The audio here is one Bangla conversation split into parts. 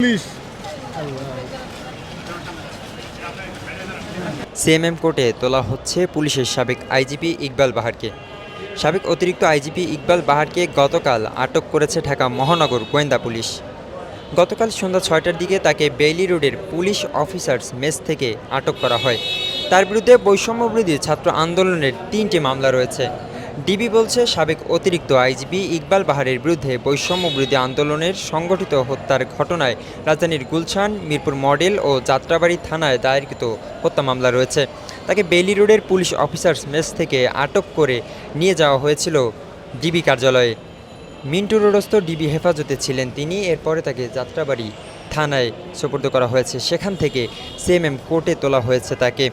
পুলিশ সিএমএম কোর্টে তোলা হচ্ছে পুলিশের সাবেক আইজিপি ইকবাল বাহারকে। সাবেক অতিরিক্ত আইজিপি ইকবাল বাহারকে গতকাল আটক করেছে ঢাকা মহানগর গোয়েন্দা পুলিশ। গতকাল সন্ধ্যা ৬টার দিকে তাকে বেইলি রোডের পুলিশ অফিসার্স মেস থেকে আটক করা হয়। তার বিরুদ্ধে বৈষম্যবিরোধী ছাত্র আন্দোলনের ৩টি মামলা রয়েছে। ডিবি বলছে, সাবেক অতিরিক্ত আইজিপি ইকবাল বাহারের বিরুদ্ধে বৈষম্যবিরোধী আন্দোলনের সংগঠিত হত্যার ঘটনায় রাজধানীর গুলশান, মিরপুর মডেল ও যাত্রাবাড়ি থানায় দায়েরকৃত হত্যা মামলা রয়েছে। তাকে বেইলি রোডের পুলিশ অফিসার্স মেস থেকে আটক করে নিয়ে যাওয়া হয়েছিল ডিবি কার্যালয়ে। মিন্টু রোডস্থ ডিবি হেফাজতে ছিলেন তিনি। এরপরে তাকে যাত্রাবাড়ি থানায় সোপর্দ করা হয়েছে, সেখান থেকে সিএমএম কোর্টে তোলা হয়েছে তাকে।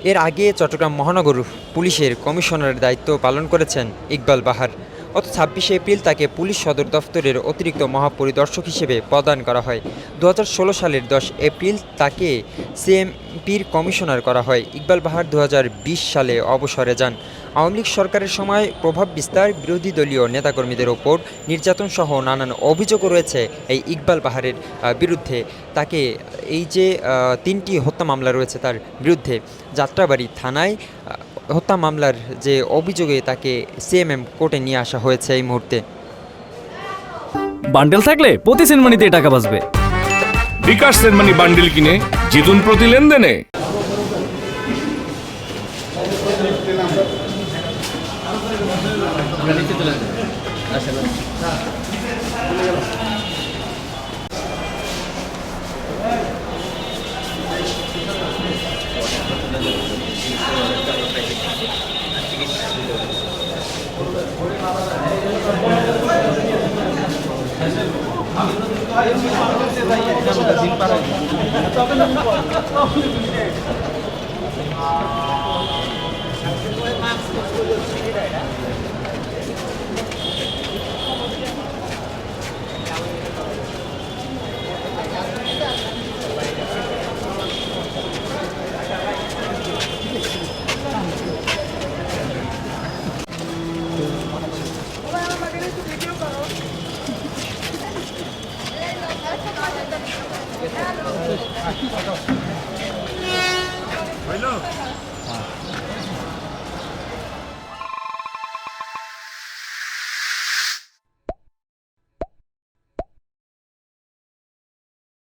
এর আগে চট্টগ্রাম মহানগর পুলিশের কমিশনারের দায়িত্ব পালন করেছেন ইকবাল বাহার। গত ২৬শে এপ্রিল তাকে পুলিশ সদর দফতরের অতিরিক্ত মহাপরিদর্শক হিসেবে প্রদান করা হয়। ২০১৬ সালের ১০ এপ্রিল তাকে সিএমপির কমিশনার করা হয়। ইকবাল বাহার ২০২০ সালে অবসরে যান। আওয়ামী লীগ সরকারের সময় প্রভাব বিস্তার, বিরোধী দলীয় নেতাকর্মীদের ওপর নির্যাতনসহ নানান অভিযোগও রয়েছে এই ইকবাল বাহারের বিরুদ্ধে। তাকে এই যে ৩টি হত্যা মামলা রয়েছে তার বিরুদ্ধে, যাত্রাবাড়ি থানায় হত্যা মামলার যে অভিযোগে তাকে সিএমএম কোর্টে নিয়ে আসা হয়েছে এই মুহূর্তে। বান্ডেল থাকলে প্রতি সেনমানিতে টাকা বাঁচবে। বিকাশ সেনমানি বান্ডেল কিনে জিতুন প্রতি লেনদেনে। হইল